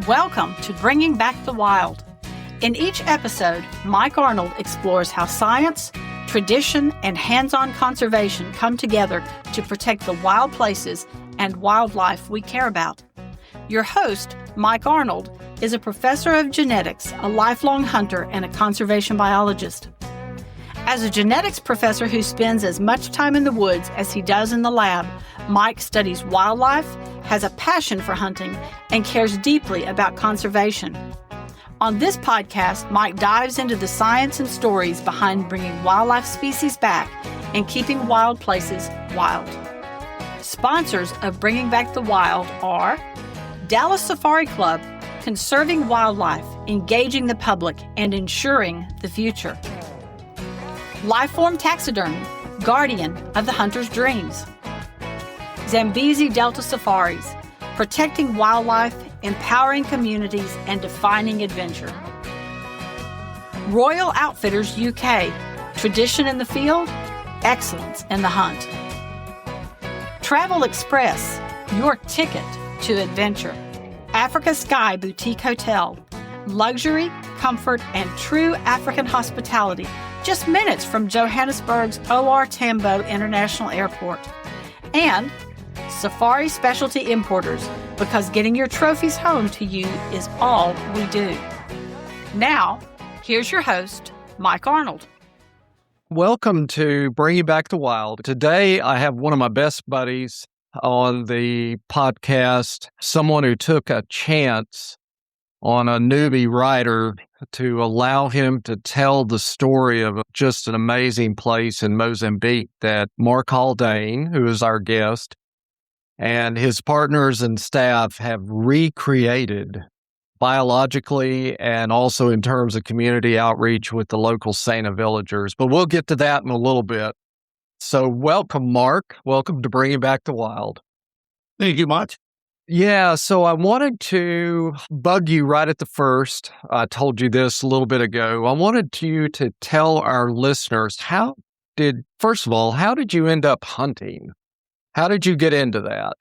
Welcome to Bringing Back the Wild. In each episode, Mike Arnold explores how science, tradition, and hands-on conservation come together to protect the wild places and wildlife we care about. Your host, Mike Arnold, is a professor of genetics, a lifelong hunter, and a conservation biologist. As a genetics professor who spends as much time in the woods as he does in the lab, Mike studies wildlife, has a passion for hunting, and cares deeply about conservation. On this podcast, Mike dives into the science and stories behind bringing wildlife species back and keeping wild places wild. Sponsors of Bringing Back the Wild are Dallas Safari Club, conserving wildlife, engaging the public, and ensuring the future. Lifeform Taxidermy, guardian of the hunter's dreams. Zambeze Delta Safaris, protecting wildlife, empowering communities, and defining adventure. Royal Outfitters UK, tradition in the field, excellence in the hunt. Travel Express, your ticket to adventure. Africa Sky Boutique Hotel, luxury, comfort, and true African hospitality, just minutes from Johannesburg's OR Tambo International Airport. And Safari Specialty Importers, because getting your trophies home to you is all we do. Now, here's your host, Mike Arnold. Welcome to Bringing Back the Wild. Today, I have one of my best buddies on the podcast, someone who took a chance on a newbie writer to allow him to tell the story of just an amazing place in Mozambique that Mark Haldane, who is our guest, and his partners and staff have recreated biologically and also in terms of community outreach with the local Sena villagers. But we'll get to that in a little bit. So welcome, Mark. Welcome to Bringing Back the Wild. Thank you much. Yeah, so I wanted to bug you right at the first. I told you this a little bit ago. I wanted you to tell our listeners, first of all, how did you end up hunting? How did you get into that?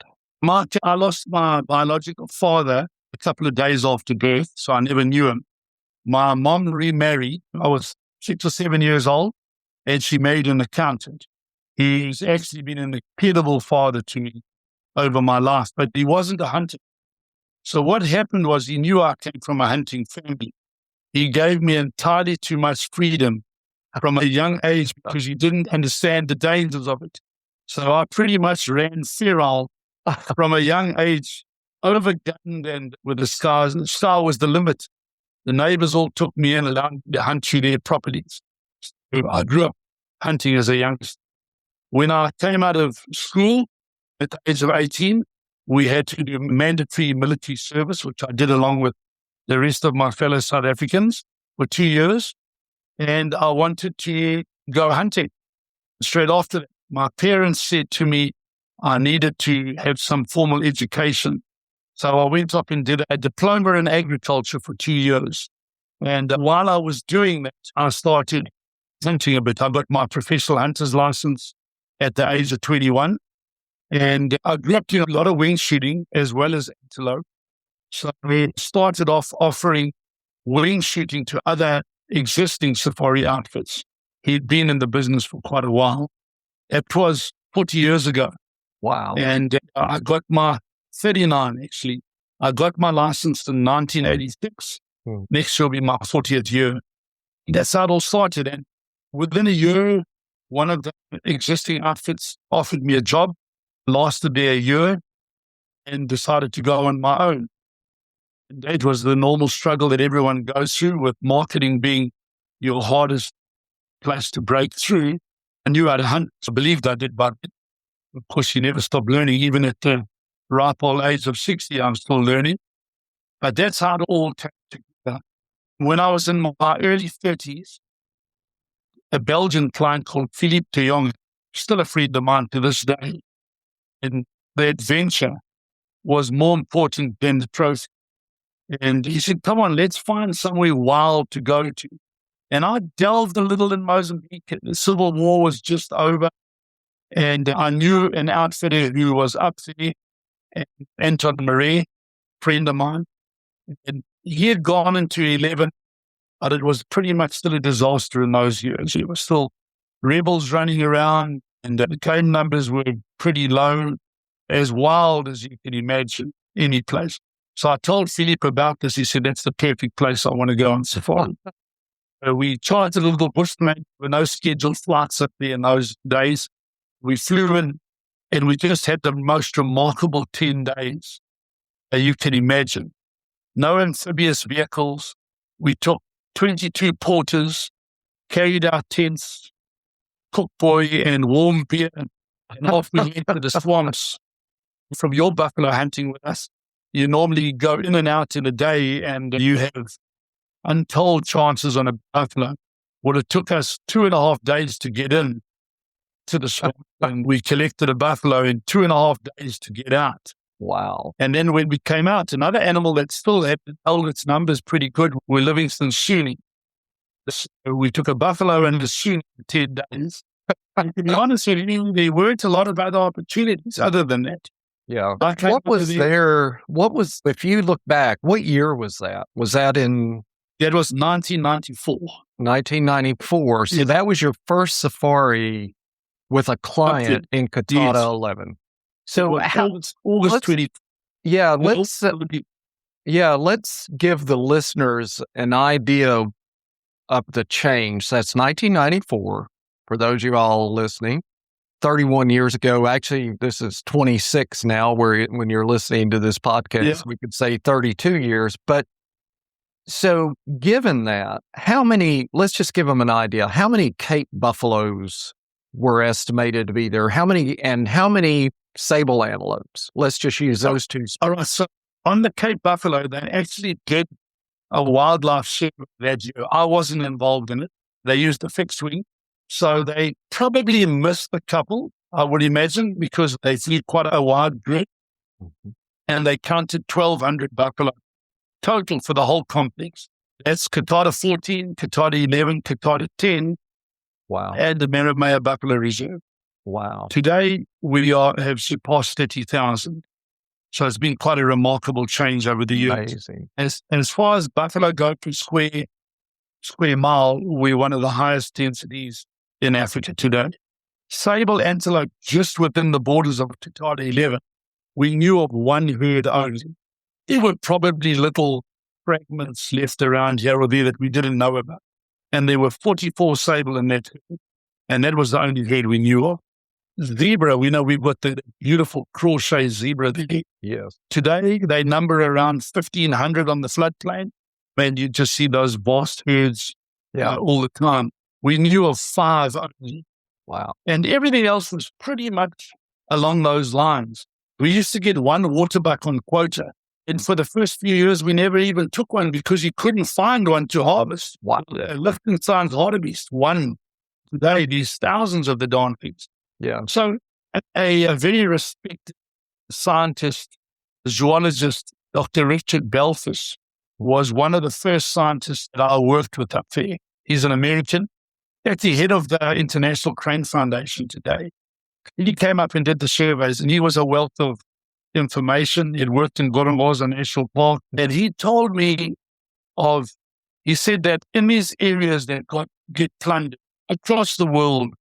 Mark, I lost my biological father a couple of days after birth, so I never knew him. My mom remarried. I was 6 or 7 years old, and she married an accountant. He's actually been an incredible father to me over my life, but he wasn't a hunter. So what happened was he knew I came from a hunting family. He gave me entirely too much freedom from a young age because he didn't understand the dangers of it. So I pretty much ran feral from a young age, overgunned and with the sky. The sky was the limit. The neighbors all took me in and allowed me to hunt through their properties. So I grew up hunting as a youngster. When I came out of school at the age of 18, we had to do mandatory military service, which I did along with the rest of my fellow South Africans for 2 years. And I wanted to go hunting. Straight after that, my parents said to me, I needed to have some formal education. So I went up and did a diploma in agriculture for 2 years. And while I was doing that, I started hunting a bit. I got my professional hunter's license at the age of 21. And I grew up doing a lot of wing shooting as well as antelope. So we started off offering wing shooting to other existing safari outfits. He'd been in the business for quite a while. It was 40 years ago. Wow. And I got my 39, actually. I got my license in 1986. Next year will be my 40th year. That's how it all started. And within a year, one of the existing outfits offered me a job, lasted there a year, and decided to go on my own. And that was the normal struggle that everyone goes through, with marketing being your hardest place to break through. I knew how to hunt. I believed I did, but of course, you never stop learning. Even at the ripe old age of 60, I'm still learning. But that's how it all came together. When I was in my early 30s, a Belgian client called Philippe de Jong, still a friend of mine to this day, and the adventure was more important than the trophy. And he said, come on, let's find somewhere wild to go to. And I delved a little in Mozambique. The Civil War was just over. And I knew an outfitter who was up there, and Anton Marais, friend of mine. And he had gone into 11, but it was pretty much still a disaster in those years. There were still rebels running around, and the game numbers were pretty low, as wild as you can imagine, any place. So I told Philip about this. He said, that's the perfect place I want to go on safari. We chartered a little bushman. There were no scheduled flights up there in those days. We flew in, and we just had the most remarkable 10 days you can imagine. No amphibious vehicles. We took 22 porters, carried our tents, cook boy and warm beer, and off we went to the swamps. From your buffalo hunting with us, you normally go in and out in a day, and you have untold chances on a buffalo. Well, it took us 2.5 days to get in to the swamp, and we collected a buffalo in 2.5 days to get out. Wow. And then when we came out, another animal that still had held its numbers pretty good were Livingston Shoonie. We took a buffalo and a Shoonie for 10 days. And to be honest with you, there weren't a lot of other opportunities other than that. Yeah. If you look back, what year was that? Was that in? That was 1994. 1994. So Yes. that was your first safari with a client in Coutada Yes. 11. So August 20. Yeah, let's give the listeners an idea of the change. That's 1994 for those of you all listening. 31 years ago, actually, this is 26 now. When you're listening to this podcast, we could say 32 years. But so, given that, let's just give them an idea. How many Cape buffaloes were estimated to be there? How many sable antelopes? Let's just use those two. All right. So on the Cape buffalo, they actually did a wildlife survey that year. I wasn't involved in it. They used a fixed wing. So they probably missed a couple, I would imagine, because they flew quite a wide grid. Mm-hmm. And they counted 1,200 buffalo total for the whole complex. That's Coutada 14, Coutada 11, Coutada 10. Wow. And the Maribaya Buffalo Reserve. Wow. Today, we have surpassed 30,000. So it's been quite a remarkable change over the years. Amazing. As far as buffalo go per square mile, we're one of the highest densities in Africa today. Sable antelope, just within the borders of Coutada 11, we knew of one herd only. There were probably little fragments left around here or there that we didn't know about. And there were 44 sable in that herd. And that was the only herd we knew of. Zebra, we know we've got the beautiful crochet zebra there. Yes. Today, they number around 1,500 on the floodplain. And you just see those vast herds all the time. We knew of 5 only. Wow. And everything else was pretty much along those lines. We used to get one waterbuck on quota. And for the first few years, we never even took one because you couldn't find one to harvest. Wow. Liechtenstein's hartebeest, one. Today, there's thousands of the darn things. Yeah. So a very respected scientist, zoologist, Dr. Richard Belfus, was one of the first scientists that I worked with up there. He's an American. That's the head of the International Crane Foundation today. He came up and did the surveys, and he was a wealth of information. He had worked in Goromoza National Park. And he told me he said that in these areas that get plundered across the world,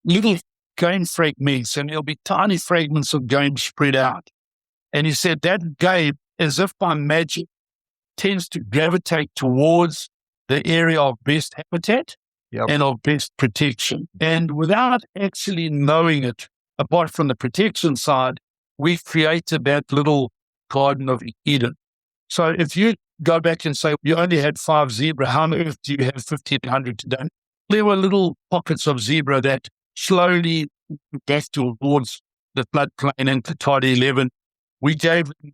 little game fragments, and there'll be tiny fragments of game spread out. And he said that game, as if by magic, tends to gravitate towards the area of best habitat and of best protection. And without actually knowing it, apart from the protection side, we've created that little Garden of Eden. So if you go back and say, you only had 5 zebra, how on earth do you have 1,500 today? There were little pockets of zebra that slowly got towards the floodplain and Coutada 11. We gave them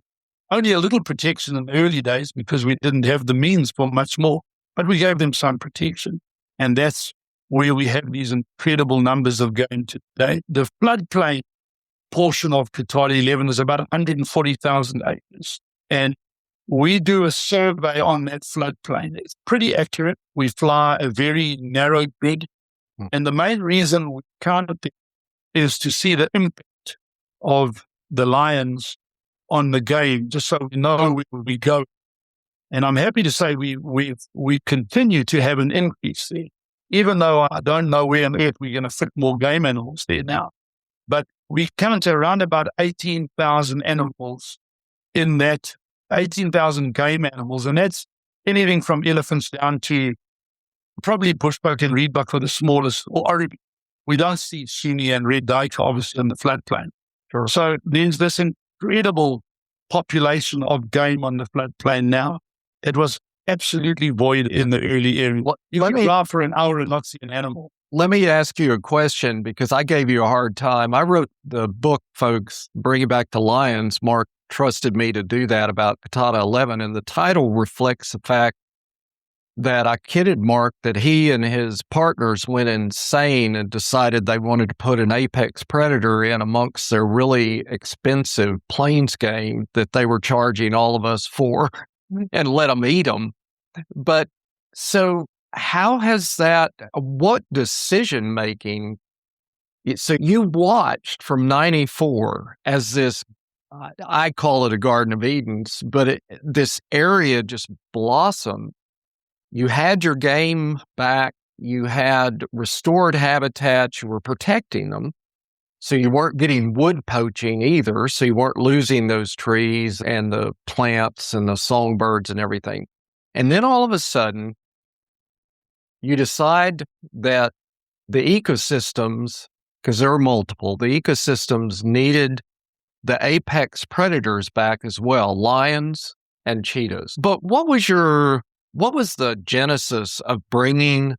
only a little protection in the early days because we didn't have the means for much more, but we gave them some protection. And that's where we have these incredible numbers of game today. The floodplain portion of Coutada 11 is about 140,000 acres. And we do a survey on that floodplain. It's pretty accurate. We fly a very narrow grid. And the main reason we count it is to see the impact of the lions on the game, just so we know where we go. And I'm happy to say we continue to have an increase there, even though I don't know where on earth we're going to fit more game animals there now. But we count around about 18,000 animals in that, 18,000 game animals. And that's anything from elephants down to probably bushbuck and reedbuck for the smallest, or oribi. We don't see suni and red duiker, obviously, in the floodplain. Sure. So there's this incredible population of game on the floodplain now. It was absolutely void in the early area. You can drive for an hour and not see an animal. Let me ask you a question, because I gave you a hard time. I wrote the book, folks, Bring It Back to Lions. Mark trusted me to do that about Coutada 11, and the title reflects the fact that I kidded Mark that he and his partners went insane and decided they wanted to put an apex predator in amongst their really expensive plains game that they were charging all of us for and let them eat them. But so how has that, what decision making? So you watched from 94 as this, I call it a Garden of Edens, but this area just blossomed. You had your game back, you had restored habitats, you were protecting them. So you weren't getting wood poaching either. So you weren't losing those trees and the plants and the songbirds and everything. And then all of a sudden, you decide that the ecosystems, because there are multiple, the ecosystems needed the apex predators back as well, lions and cheetahs. But what was the genesis of bringing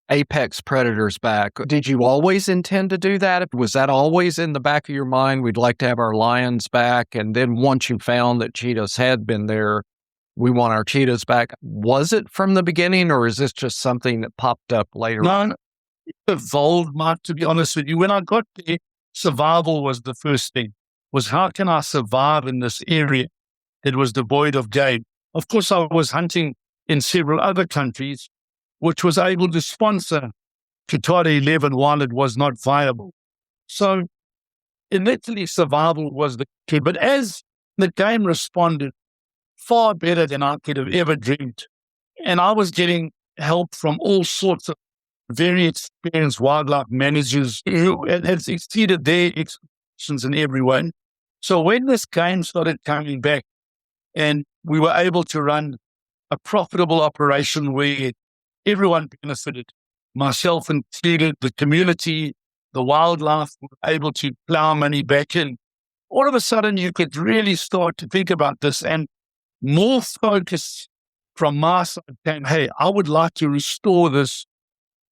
apex predators back? Did you always intend to do that? Was that always in the back of your mind? We'd like to have our lions back. And then once you found that cheetahs had been there, we want our cheetahs back. Was it from the beginning, or is this just something that popped up later? No, it evolved, Mark, to be honest with you. When I got there, survival was the first thing, was how can I survive in this area that was devoid of game? Of course, I was hunting in several other countries, which was able to sponsor Coutada 11 while it was not viable. So initially, survival was the key. But as the game responded far better than I could have ever dreamed, and I was getting help from all sorts of very experienced wildlife managers who had exceeded their expectations in every way. So when this game started coming back, and we were able to run a profitable operation where everyone benefited, myself included, the community, the wildlife, were able to plow money back in. All of a sudden, you could really start to think about this, and more focus from my side came, hey, I would like to restore this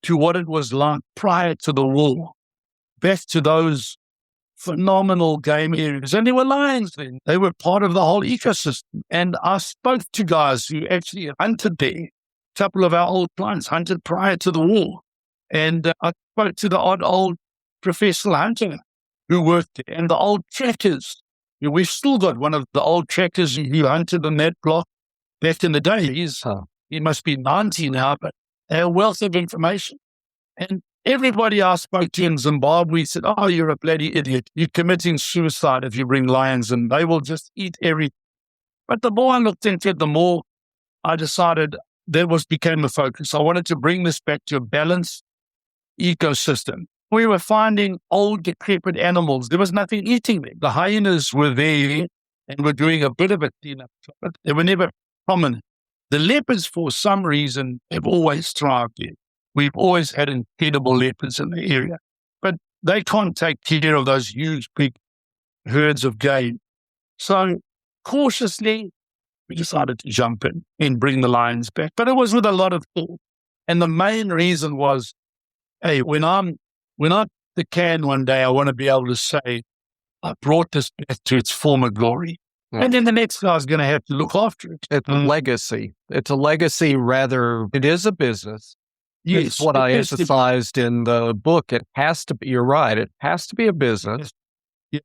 to what it was like prior to the war, back to those phenomenal game areas. And there were lions then. They were part of the whole ecosystem. And I spoke to guys who actually hunted there. A couple of our old clients hunted prior to the war. And I spoke to the odd old professional hunter who worked there, and the old trackers. We've still got one of the old trackers who hunted on that block back in the day. He must be 90 now, but they're a wealth of information. And everybody I spoke to in Zimbabwe said, oh, you're a bloody idiot. You're committing suicide if you bring lions, and they will just eat everything. But the more I looked into it, the more I decided that became a focus. I wanted to bring this back to a balanced ecosystem. We were finding old, decrepit animals. There was nothing eating them. The hyenas were there and were doing a bit of a cleanup, but they were never prominent. The leopards, for some reason, have always thrived there. We've always had incredible leopards in the area, but they can't take care of those huge, big herds of game. So cautiously, we decided to jump in and bring the lions back, but it was with a lot of thought. And the main reason was, hey, when I the can one day, I want to be able to say, I brought this back to its former glory. Yeah. And then the next guy's going to have to look after it. It's a legacy. It's a legacy rather, it is a business. Yes. It's what I emphasized in the book. It has to be, you're right, it has to be a business,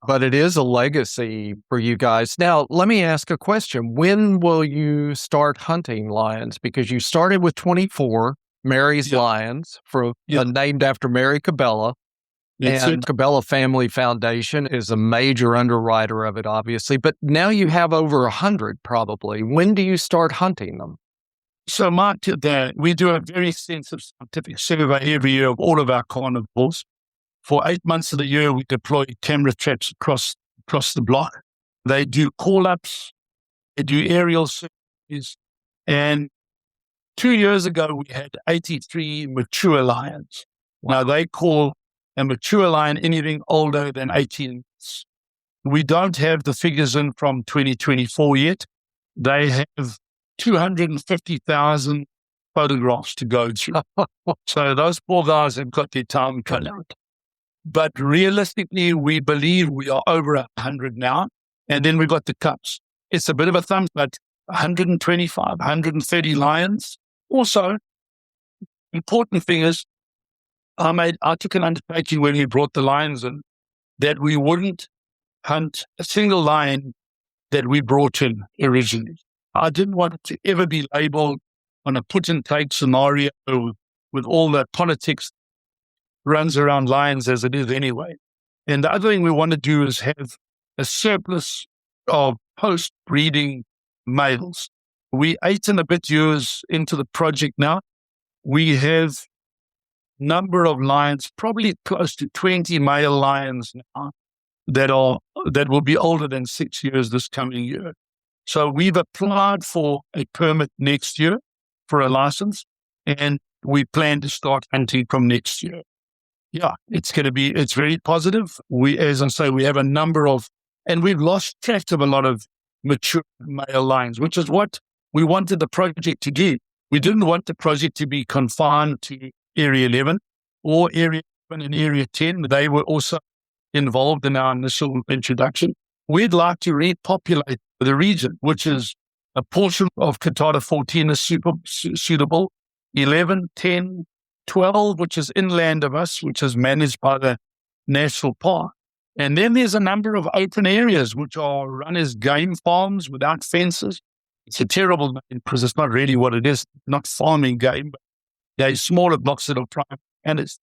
but it is a legacy for you guys. Now, let me ask a question. When will you start hunting lions? Because you started with 24, Mary's Lions, named after Mary Cabela. And Cabela Family Foundation is a major underwriter of it, obviously. But now you have over 100 probably. When do you start hunting them? So, Mark, we do a very extensive scientific survey every year of all of our carnivores. For 8 months of the year, we deploy camera traps across the block. They do call-ups, they do aerial surveys. And 2 years ago, we had 83 mature lions. Now, they call a mature lion anything older than 18 months. We don't have the figures in from 2024 yet. They have 250,000 photographs to go through. So those poor guys have got their time cut out. But realistically, we believe we are over 100 now. And then we've got the cups. It's a bit of a thumb, but 125, 130 lions. Also, important thing is, I took an undertaking when we brought the lions in that we wouldn't hunt a single lion that we brought in originally. I didn't want it to ever be labeled on a put-and-take scenario with all the politics runs around lions as it is anyway. And the other thing we want to do is have a surplus of post-breeding males. We 8 and a bit years into the project now. We have number of lions, probably close to 20 male lions now that will be older than 6 years this coming year. So we've applied for a permit next year for a license, and we plan to start hunting from next year. Yeah, it's very positive. As I say, we have a number of, and we've lost track of a lot of mature male lions, which is what we wanted the project to do. We didn't want the project to be confined to Area 11 or Area 11 and Area 10. They were also involved in our initial introduction. We'd like to repopulate the region, which is a portion of Coutada 14 is suitable, 11, 10, 12, which is inland of us, which is managed by the National Park. And then there's a number of open areas which are run as game farms without fences. It's a terrible name because it's not really what it is, not farming game, but they're smaller blocks that are private. And it's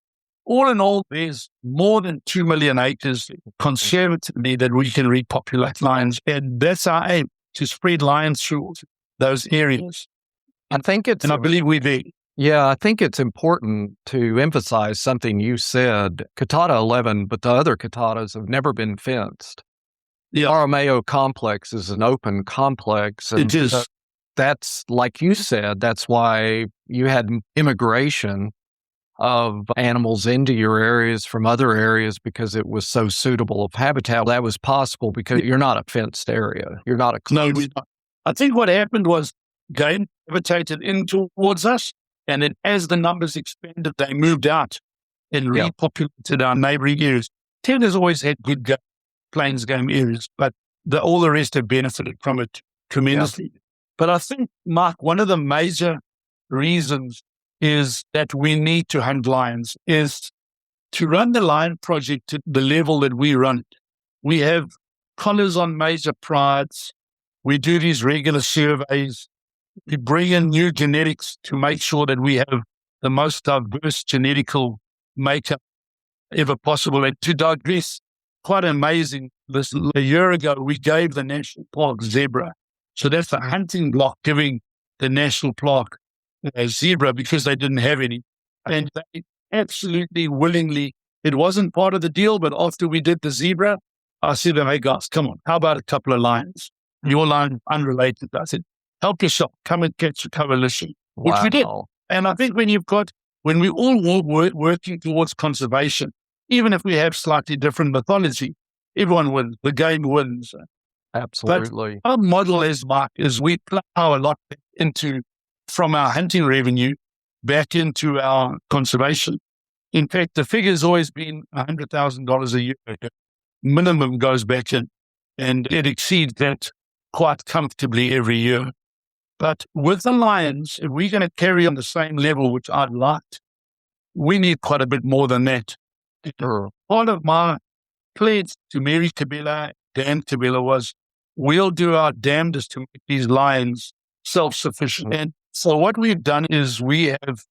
all in all, there's more than 2 million acres conservatively that we can repopulate lions. And that's our aim, to spread lions through those areas. I believe we're there. Yeah, I think it's important to emphasize something you said. Coutada 11, but the other Coutadas have never been fenced. The Aramayo complex is an open complex. And it is. That's, like you said, that's why you had immigration of animals into your areas from other areas because it was so suitable of habitat. That was possible because you're not a fenced area. You're not a closed. No, I think what happened was game gravitated in towards us, and then as the numbers expanded, they moved out and repopulated our neighboring areas. 10 has always had good plains game areas, but all the rest have benefited from it tremendously. Yeah. But I think, Mark, one of the major reasons is that we need to hunt lions is to run the lion project at the level that we run it. We have collars on major prides. We do these regular surveys. We bring in new genetics to make sure that we have the most diverse genetical makeup ever possible. And to digress, quite amazing, a year ago, we gave the National Park zebra. So that's the hunting block giving the National Park a zebra because they didn't have any. And they absolutely willingly, it wasn't part of the deal, but after we did the zebra, I said to them, hey guys, come on, how about a couple of lions? Your lion unrelated. I said, help yourself, come and catch a coalition, which we did. And I think when we all working towards conservation, even if we have slightly different mythology, everyone wins, the game wins. Absolutely. But our model is, Mark, is we plow a lot from our hunting revenue back into our conservation. In fact, the figure's always been $100,000 a year. Minimum goes back in, and it exceeds that quite comfortably every year. But with the lions, if we're going to carry on the same level, which I'd like, we need quite a bit more than that. Sure. Part of my pledge to Mary Cabela, Dan Cabela, was we'll do our damnedest to make these lions self-sufficient. And so what we've done is we have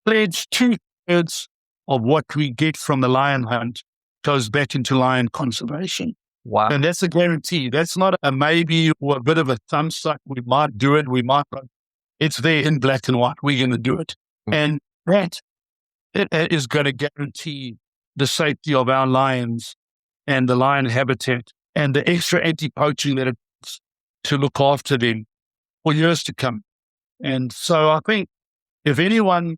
pledged 2/3 of what we get from the lion hunt goes back into lion conservation. Wow. And that's a guarantee. That's not a maybe or a bit of a thumbs up. We might do it. We might not. It's there in black and white. We're going to do it. And that it is going to guarantee the safety of our lions and the lion habitat and the extra anti-poaching that it's to look after them for years to come. And so I think if anyone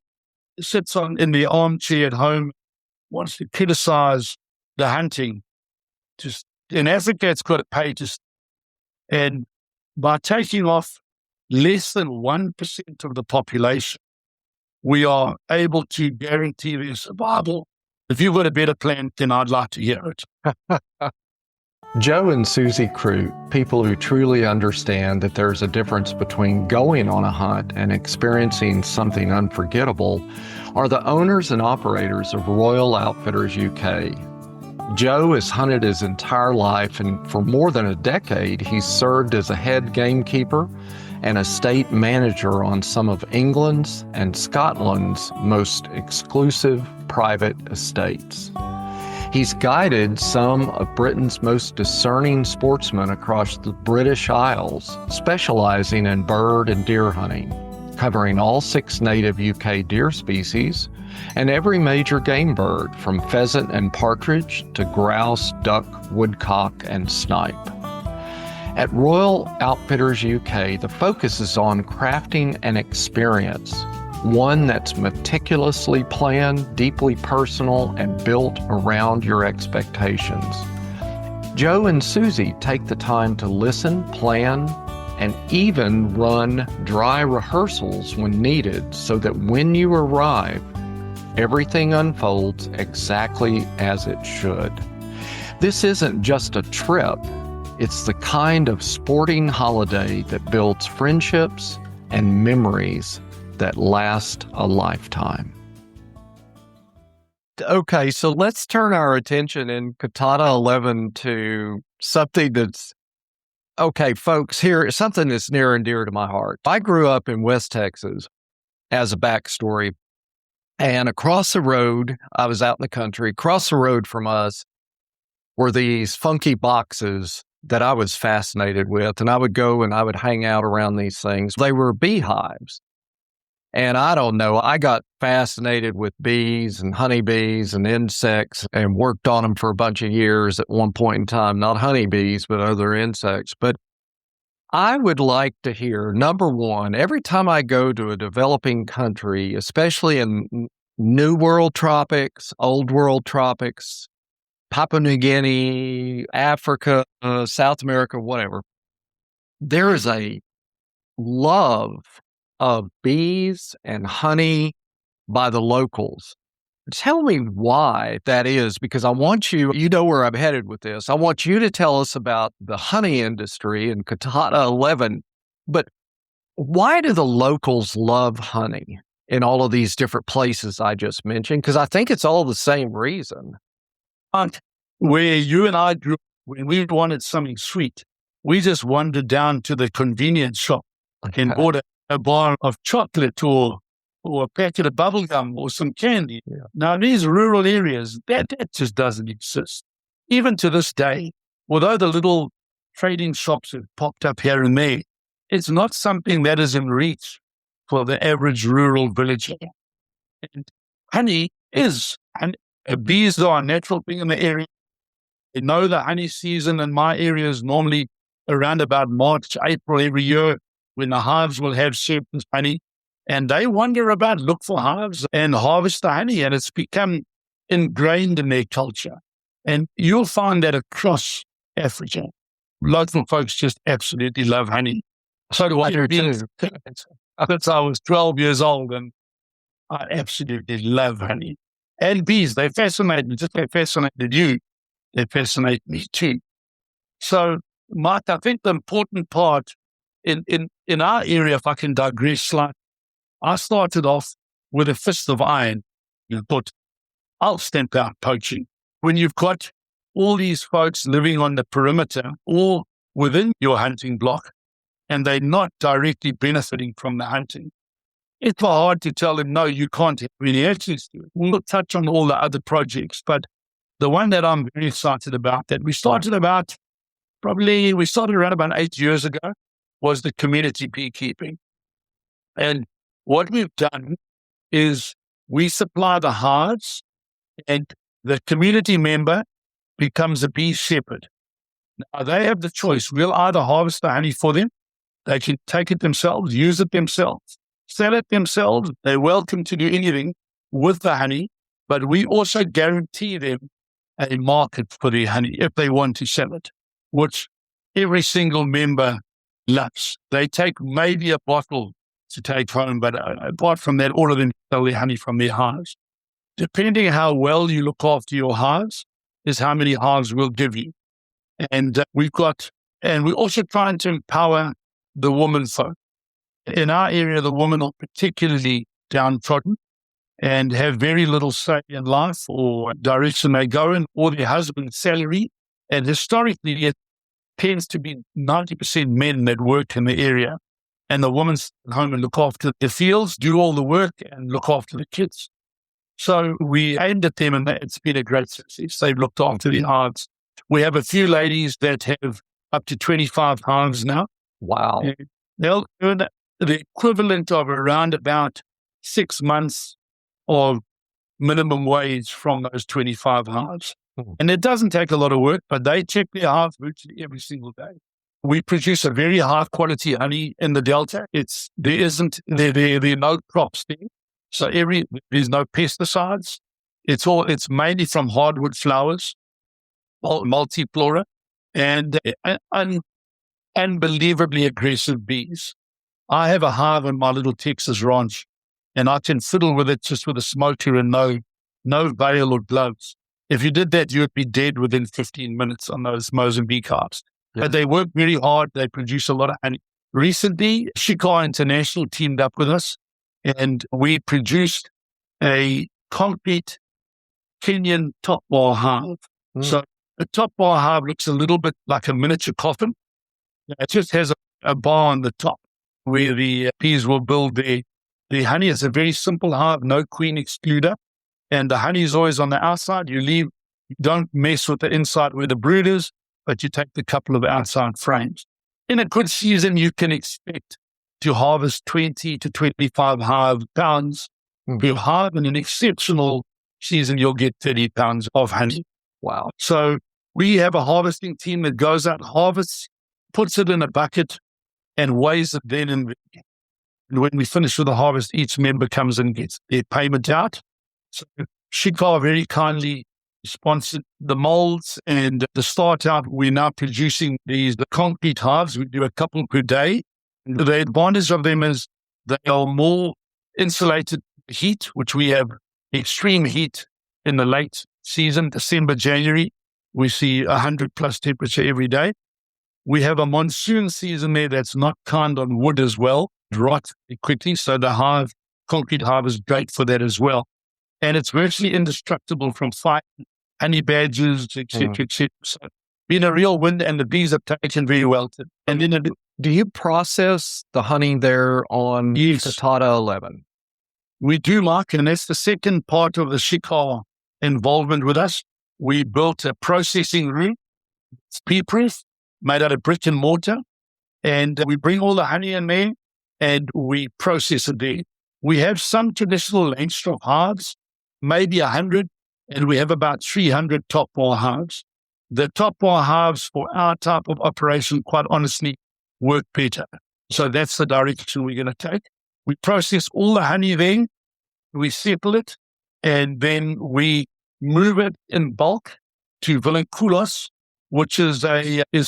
sits in the armchair at home, wants to criticize the hunting, just in Africa, it's got to pay and by taking off less than 1% of the population, we are able to guarantee their survival. If you've got a better plan, then I'd like to hear it. Joe and Susie Crute, people who truly understand that there's a difference between going on a hunt and experiencing something unforgettable, are the owners and operators of Royal Outfitters UK. Joe has hunted his entire life, and for more than a decade, he's served as a head gamekeeper and estate manager on some of England's and Scotland's most exclusive private estates. He's guided some of Britain's most discerning sportsmen across the British Isles, specializing in bird and deer hunting, covering all 6 native UK deer species and every major game bird from pheasant and partridge to grouse, duck, woodcock, and snipe. At Royal Outfitters UK, the focus is on crafting an experience, one that's meticulously planned, deeply personal, and built around your expectations. Joe and Susie take the time to listen, plan, and even run dry rehearsals when needed so that when you arrive, everything unfolds exactly as it should. This isn't just a trip. It's the kind of sporting holiday that builds friendships and memories that last a lifetime. Okay, so let's turn our attention in Coutada 11 to something that's, okay, folks, here, something that's near and dear to my heart. I grew up in West Texas as a backstory, and across the road, I was out in the country, across the road from us were these funky boxes that I was fascinated with, and I would go and I would hang out around these things. They were beehives. And I don't know, I got fascinated with bees and honeybees and insects and worked on them for a bunch of years at one point in time, not honeybees, but other insects. But I would like to hear, number one, every time I go to a developing country, especially in New World tropics, Old World tropics, Papua New Guinea, Africa, South America, whatever, there is a love of bees and honey by the locals. Tell me why that is, because I want you know where I'm headed with this. I want you to tell us about the honey industry in Coutada 11, but why do the locals love honey in all of these different places I just mentioned? Because I think it's all the same reason. Where you and I grew, when we wanted something sweet, we just wandered down to the convenience shop and bought a bar of chocolate or a packet of bubble gum or some candy. Yeah. Now, in these rural areas, that just doesn't exist. Even to this day, although the little trading shops have popped up here and there, it's not something that is in reach for the average rural villager. And honey is, and bees are a natural thing in the area. You know, the honey season in my area is normally around about March, April every year, when the hives will have surplus honey, and they wander about, look for hives and harvest the honey, and it's become ingrained in their culture. And you'll find that across Africa. Local folks just absolutely love honey. So do I. Since I was 12 years old, and I absolutely love honey. And bees, they fascinate me. Just they fascinated you, they fascinate me too. So, Mark, I think the important part in our area, if I can digress slightly, I started off with a fist of iron and thought, I'll stamp out poaching. When you've got all these folks living on the perimeter or within your hunting block, and they're not directly benefiting from the hunting, it's hard to tell them, no, you can't have any access to it. We'll touch on all the other projects, but the one that I'm very excited about, that we started around about 8 years ago, was the community beekeeping. And what we've done is we supply the hives, and the community member becomes a bee shepherd. Now, they have the choice. We'll either harvest the honey for them, they can take it themselves, use it themselves, sell it themselves. They're welcome to do anything with the honey, but we also guarantee them a market for their honey if they want to sell it, which every single member loves. They take maybe a bottle to take home, but apart from that, all of them sell their honey from their hives. Depending how well you look after your hives is how many hives we'll give you. And we're also trying to empower the women folk. In our area, the women are particularly downtrodden and have very little say in life or direction they go in, or their husband's salary. And historically, it tends to be 90% men that work in the area. And the women sit at home and look after the fields, do all the work, and look after the kids. So we aimed at them, and it's been a great success. They've looked after the hives. We have a few ladies that have up to 25 hives now. Wow. And they'll earn the equivalent of around about 6 months of minimum wage from those 25 hives. And it doesn't take a lot of work, but they check their hives virtually every single day. We produce a very high quality honey in the Delta. There are no crops there. So there's no pesticides. It's mainly from hardwood flowers, multiflora, and unbelievably aggressive bees. I have a hive on my little Texas ranch, and I can fiddle with it just with a smoker and no veil or gloves. If you did that, you would be dead within 15 minutes on those Mozambique hives. Yeah. But they work very hard. They produce a lot of honey. Recently, Shikar International teamed up with us, and we produced a concrete Kenyan top bar hive. So a top bar hive looks a little bit like a miniature coffin. It just has a bar on the top where the bees will build their honey. It's a very simple hive, no queen excluder. And the honey is always on the outside. You don't mess with the inside where the brood is, but you take the couple of outside frames. In a good season, you can expect to harvest 20 to 25 pounds per hive. In an exceptional season, you'll get 30 pounds of honey. Wow. So we have a harvesting team that goes out, harvests, puts it in a bucket, and weighs it then. And when we finish with the harvest, each member comes and gets their payment out. So Shikar very kindly sponsored the molds, and to start out, we're now producing the concrete hives. We do a couple per day. The advantage of them is they are more insulated to heat, which we have extreme heat in the late season, December, January. We see 100 plus temperature every day. We have a monsoon season there that's not kind on wood as well, rots quickly. So the concrete hive is great for that as well. And it's virtually indestructible from fire, honey badgers, etc., etc. So been a real win, and the bees have taken very well to it. And then do you process the honey there on Coutada 11? We do, Mark, and that's the second part of the Shikar involvement with us. We built a processing room. It's bee-proof, made out of brick and mortar, and we bring all the honey in there, and we process it there. We have some traditional Langstroth hives, maybe 100, and we have about 300 top bar hives. The top bar hives for our type of operation, quite honestly, work better. So that's the direction we're going to take. We process all the honey then, we settle it, and then we move it in bulk to Vilanculos, which is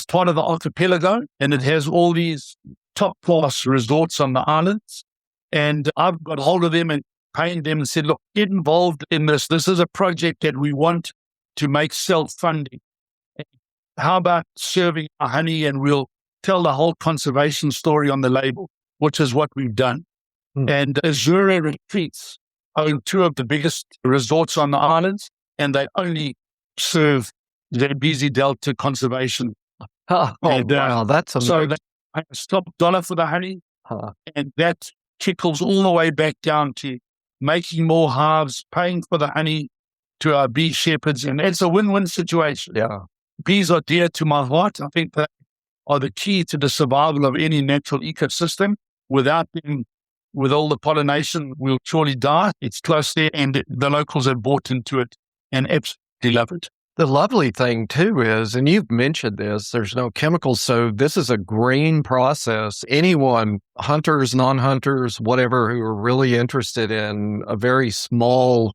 part of the archipelago, and it has all these top class resorts on the islands. And I've got hold of them and paying them and said, look, get involved in this. This is a project that we want to make self-funding. How about serving our honey, and we'll tell the whole conservation story on the label, which is what we've done. And Azura Retreats own two of the biggest resorts on the islands, and they only serve Zambeze Delta conservation. Wow, that's amazing. So they pay a top dollar for the honey, and that trickles all the way back down to making more hives, paying for the honey to our bee shepherds. And it's a win-win situation. Yeah. Bees are dear to my heart. I think they are the key to the survival of any natural ecosystem. Without them, with all the pollination, we'll surely die. It's close there, and the locals have bought into it and absolutely love it. The lovely thing, too, is, and you've mentioned this, there's no chemicals, so this is a green process. Anyone, hunters, non-hunters, whatever, who are really interested in a very small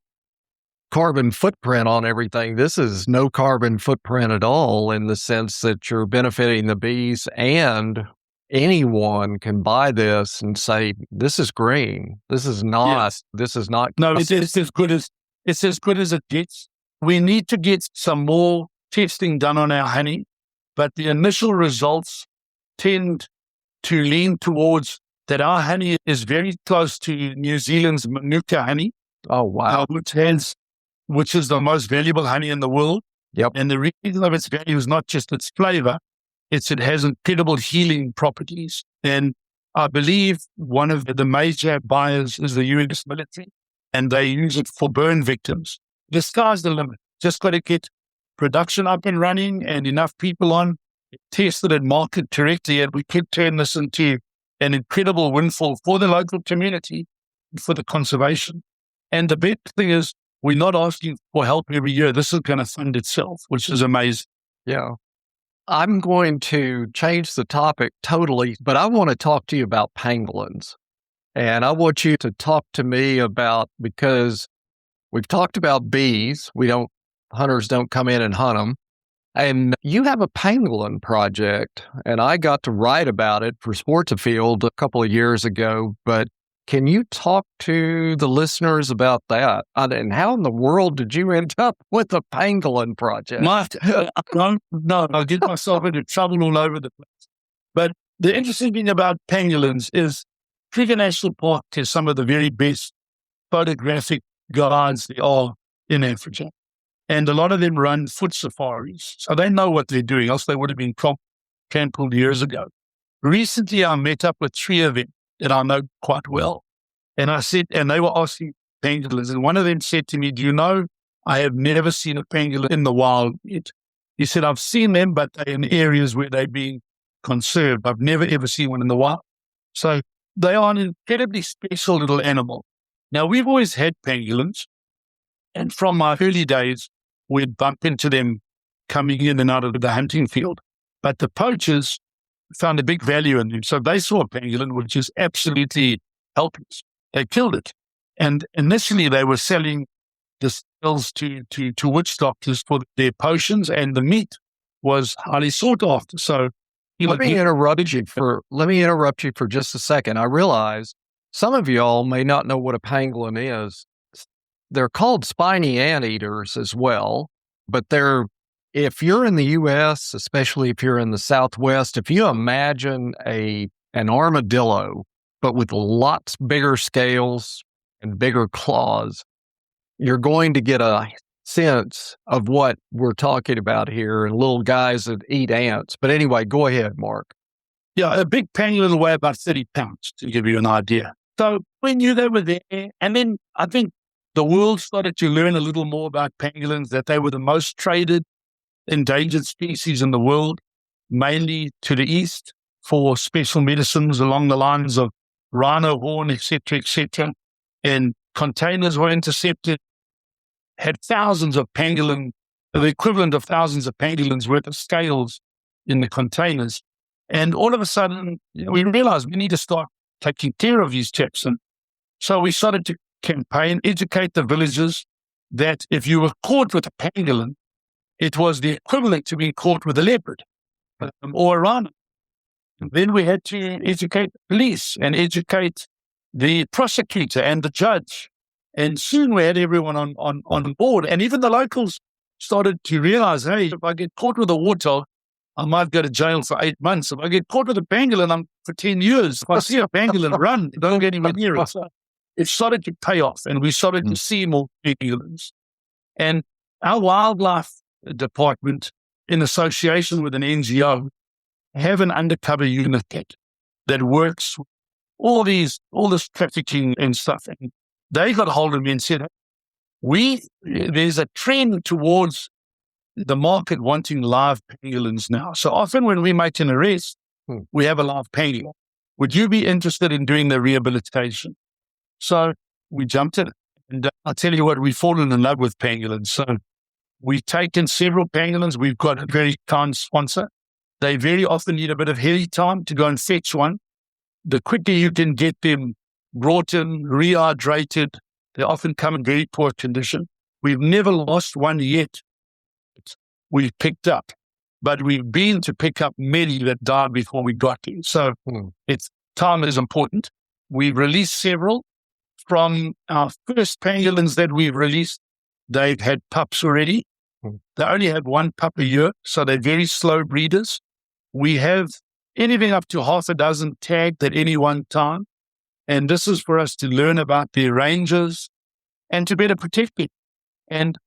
carbon footprint on everything, this is no carbon footprint at all, in the sense that you're benefiting the bees, and anyone can buy this and say, this is green. This is not, Yes. this is not. No, it's as good as it gets. We need to get some more testing done on our honey, but the initial results tend to lean towards that our honey is very close to New Zealand's Manuka honey. Oh, wow. Which is the most valuable honey in the world. Yep. And the reason of its value is not just its flavor, it has incredible healing properties. And I believe one of the major buyers is the US military, and they use it for burn victims. The sky's the limit. Just got to get production up and running and enough people on, tested and market correctly, and we could turn this into an incredible windfall for the local community, for the conservation. And the best thing is, we're not asking for help every year. This is going to fund itself, which is amazing. Yeah. I'm going to change the topic totally, but I want to talk to you about pangolins. And I want you to talk to me about, because we've talked about bees. Hunters don't come in and hunt them. And you have a pangolin project, and I got to write about it for Sports Afield a couple of years ago. But can you talk to the listeners about that? And how in the world did you end up with a pangolin project? I'll get myself into trouble all over the place. But the interesting thing about pangolins is Kruger National Park has some of the very best photographic guides there are in Africa. And a lot of them run foot safaris. So they know what they're doing, else they would have been cancelled years ago. Recently, I met up with 3 of them that I know quite well. And I said, and they were asking pangolins. And one of them said to me, do you know, I have never seen a pangolin in the wild yet. He said, I've seen them, but they're in areas where they're being conserved. I've never, ever seen one in the wild. So they are an incredibly special little animal. Now, we've always had pangolins. And from my early days, we'd bump into them coming in and out of the hunting field. But the poachers found a big value in them. So they saw a pangolin, which is absolutely helpless. They killed it. And initially they were selling the scales to witch doctors for their potions, and the meat was highly sought after. So let me interrupt you for just a second. I realize some of y'all may not know what a pangolin is. They're called spiny anteaters as well, but if you're in the U.S., especially if you're in the Southwest, if you imagine an armadillo, but with lots bigger scales and bigger claws, you're going to get a sense of what we're talking about here, and little guys that eat ants. But anyway, go ahead, Mark. Yeah, a big pangolin will weigh about 30 pounds, to give you an idea. So we knew they were there, and then I think the world started to learn a little more about pangolins, that they were the most traded endangered species in the world, mainly to the east for special medicines along the lines of rhino horn, etc., etc. And containers were intercepted, had thousands of pangolin, the equivalent of thousands of pangolins worth of scales in the containers. And all of a sudden, we realized we need to start taking care of these chaps. And so we started to campaign, educate the villagers that if you were caught with a pangolin, it was the equivalent to being caught with a leopard or a rhino. And then we had to educate the police and educate the prosecutor and the judge. And soon we had everyone on board. And even the locals started to realize, hey, if I get caught with a warthog, I might go to jail for 8 months. If I get caught with a pangolin, I'm for 10 years. If I see a pangolin run, don't get anywhere near it. So it started to pay off, and we started to see more pangolins. And our wildlife department, in association with an NGO, have an undercover unit that works with all this trafficking and stuff. And they got a hold of me and said, there's a trend towards the market wanting live pangolins now. So often when we make an arrest, we have a live pangolin. Would you be interested in doing the rehabilitation? So we jumped in, and I'll tell you what, we've fallen in love with pangolins. So we've taken several pangolins. We've got a very kind sponsor. They very often need a bit of heli time to go and fetch one. The quicker you can get them brought in, rehydrated, they often come in very poor condition. We've never lost one yet. We've picked up, but we've been to pick up many that died before we got there. So time is important. We've released several. From our first pangolins that we've released, they've had pups already. They only had one pup a year, so they're very slow breeders. We have anything up to half a dozen tagged at any one time. And this is for us to learn about their ranges and to better protect them. And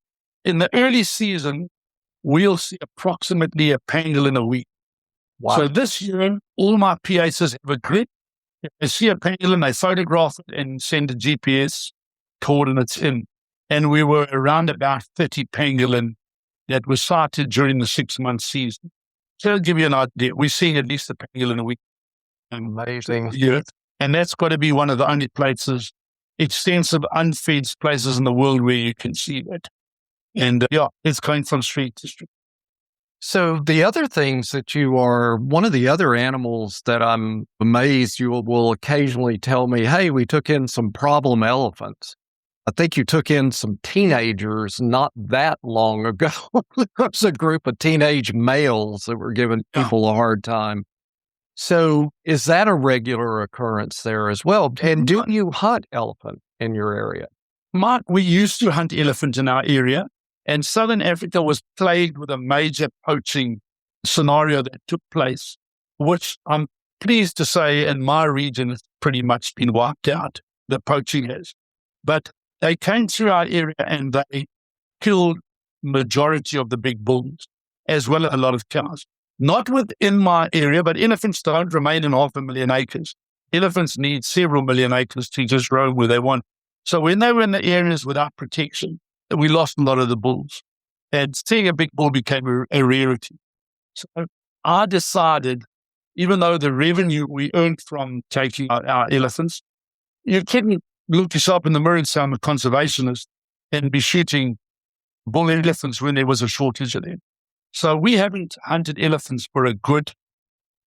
in the early season, we'll see approximately a pangolin a week. Wow. So this year, all my PAs have a grid. If they see a pangolin, they photograph it and send the GPS coordinates in. And we were around about 30 pangolin that were sighted during the 6-month season. So I'll give you an idea. We're seeing at least a pangolin a week. Amazing. Yeah. And that's got to be one of the only places, extensive unfenced places in the world where you can see that. And it's going from street to street. So the other things that one of the other animals that I'm amazed you will occasionally tell me, hey, we took in some problem elephants. I think you took in some teenagers not that long ago. There was a group of teenage males that were giving people a hard time. So is that a regular occurrence there as well? And do you hunt elephant in your area? Mark, we used to hunt elephant in our area, and Southern Africa was plagued with a major poaching scenario that took place, which I'm pleased to say in my region has pretty much been wiped out. The poaching has. But they came through our area and they killed majority of the big bulls, as well as a lot of cows. Not within my area, but elephants don't remain in 500,000 acres. Elephants need several million acres to just roam where they want. So when they were in the areas without protection, we lost a lot of the bulls. And seeing a big bull became a rarity. So I decided, even though the revenue we earned from taking out our elephants, you couldn't look yourself in the mirror and say I'm a conservationist and be shooting bull elephants when there was a shortage of them. So we haven't hunted elephants for a good,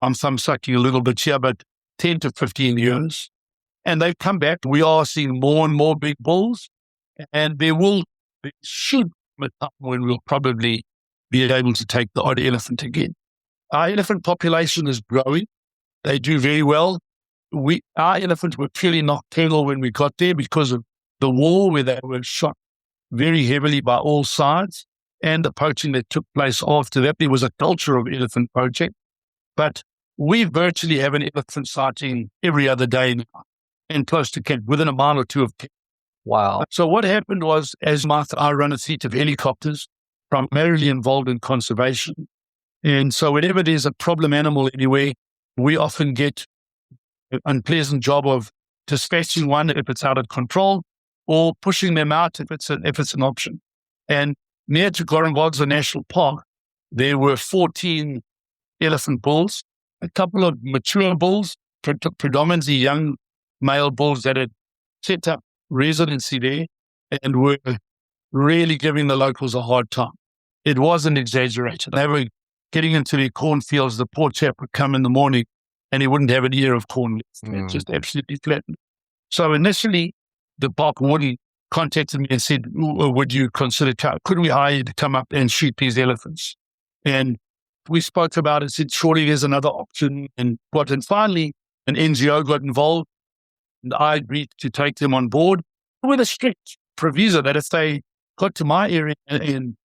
I'm sucking a little bit here, but 10 to 15 years. And they've come back. We are seeing more and more big bulls. And there should be a time when we'll probably be able to take the odd elephant again. Our elephant population is growing. They do very well. Our elephants were purely nocturnal when we got there because of the war where they were shot very heavily by all sides. And the poaching that took place after that. There was a culture of elephant poaching. But we virtually have an elephant sighting every other day now, and close to Kent, within a mile or two of Kent. Wow. So what happened was, as I run a fleet of helicopters, primarily involved in conservation. And so whenever there's a problem animal anywhere, we often get an unpleasant job of dispatching one if it's out of control, or pushing them out if it's an option. And near to Gorongosa National Park, there were 14 elephant bulls, a couple of mature bulls, predominantly young male bulls that had set up residency there and were really giving the locals a hard time. It wasn't exaggerated. They were getting into their cornfields. The poor chap would come in the morning and he wouldn't have an ear of corn left. It just absolutely flattened. So initially, the park warden contacted me and said, would you consider, could we hire you to come up and shoot these elephants? And we spoke about it, said, surely there's another option. And finally, an NGO got involved, and I agreed to take them on board with a strict proviso that if they got to my area and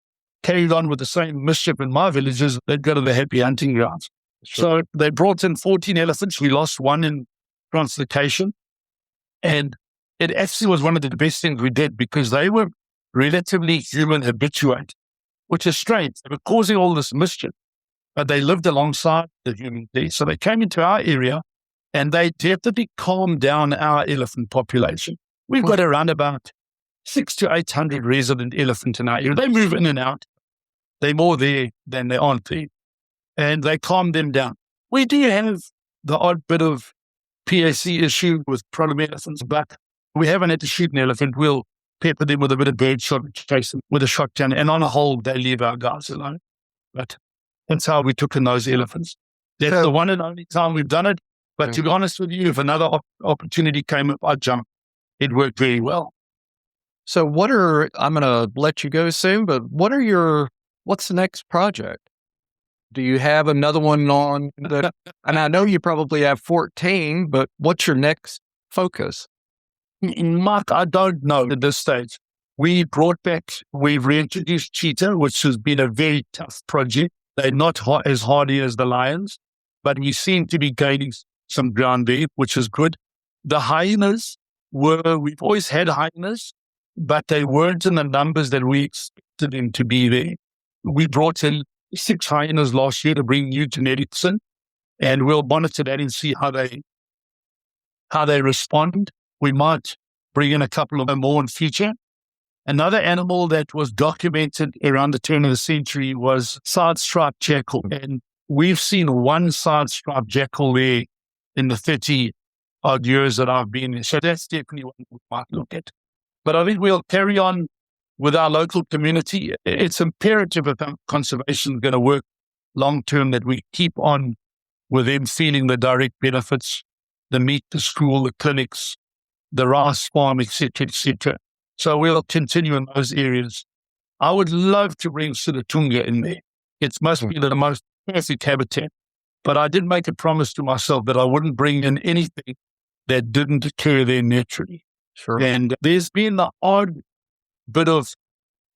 carried on with the same mischief in my villages, they'd go to the happy hunting grounds. Sure. So they brought in 14 elephants. We lost one in translocation. And it actually was one of the best things we did because they were relatively human habituated, which is strange. They were causing all this mischief, but they lived alongside the human there. So they came into our area And they definitely calmed down our elephant population. We've got around about 600 to 800 resident elephant in our area. They move in and out. They're more there than they aren't there. And they calm them down. We do have the odd bit of PAC issue with problem elephants, but we haven't had to shoot an elephant. We'll pepper them with a bit of bird shot, chase them with a shotgun, and on a whole, they leave our guys alone. But that's how we took in those elephants. That's the one and only time we've done it. But to be honest with you, if another opportunity came up, I'd jump. It worked very well. So I'm going to let you go soon, but what's the next project? Do you have another one on that? And I know you probably have 14, but what's your next focus? Mark, I don't know at this stage. We've reintroduced cheetah, which has been a very tough project. They're not as hardy as the lions, but we seem to be gaining some ground there, which is good. The hyenas we've always had hyenas, but they weren't in the numbers that we expected them to be there. We brought in 6 hyenas last year to bring new genetics in, and we'll monitor that and see how they respond. We might bring in a couple of them more in future. Another animal that was documented around the turn of the century was side-striped jackal, and we've seen one side-striped jackal there in the 30-odd years that I've been there. So that's definitely one we might look at. But I think we'll carry on with our local community. It's imperative if our conservation is going to work long-term that we keep on with them feeling the direct benefits, the meat, the school, the clinics, the rice farm, etc., etc. So we'll continue in those areas. I would love to bring Sidatunga in there. It must be the most perfect habitat. But I did make a promise to myself that I wouldn't bring in anything that didn't occur there naturally. Sure. And there's been the odd bit of,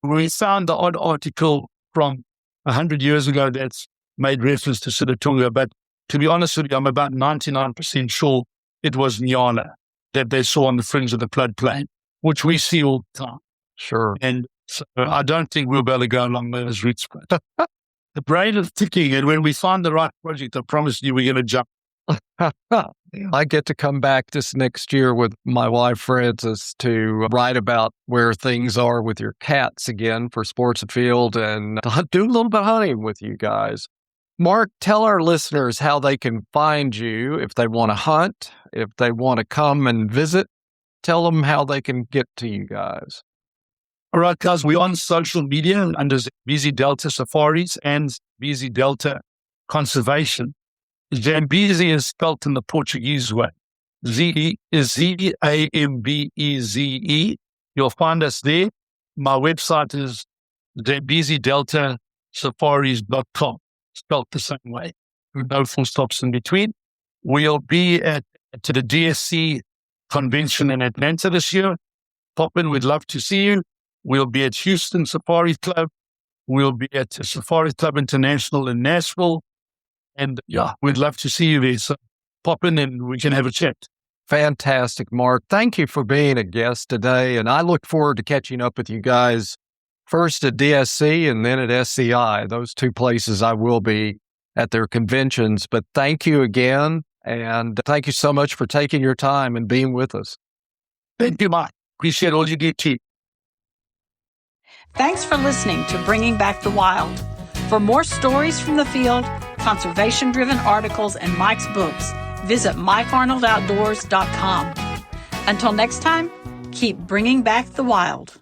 we found the odd article from 100 years ago that's made reference to Sidatunga. But to be honest with you, I'm about 99% sure it was Nyala that they saw on the fringe of the floodplain, which we see all the time. Sure. And so I don't think we'll be able to go along those routes. But the brain is ticking, and when we find the right project, I promise you we're going to jump. I get to come back this next year with my wife, Frances, to write about where things are with your cats again for Sports Field and to do a little bit of hunting with you guys. Mark, tell our listeners how they can find you if they want to hunt, if they want to come and visit. Tell them how they can get to you guys. All right, guys, we're on social media under Zambeze Delta Safaris and Zambeze Delta Conservation. Zambeze is spelt in the Portuguese way. Z is Zambeze. You'll find us there. My website is zambezedeltasafaris.com, spelt the same way, with no full stops in between. We'll be to the DSC convention in Atlanta this year. Pop in, we'd love to see you. We'll be at Houston Safari Club. We'll be at Safari Club International in Nashville. And we'd love to see you there. So pop in and we can have a chat. Fantastic, Mark. Thank you for being a guest today. And I look forward to catching up with you guys first at DSC and then at SCI. Those 2 places I will be at their conventions. But thank you again. And thank you so much for taking your time and being with us. Thank you, Mike. Appreciate all you do too. Thanks for listening to Bringing Back the Wild. For more stories from the field, conservation-driven articles, and Mike's books, visit MikeArnoldOutdoors.com. Until next time, keep bringing back the wild.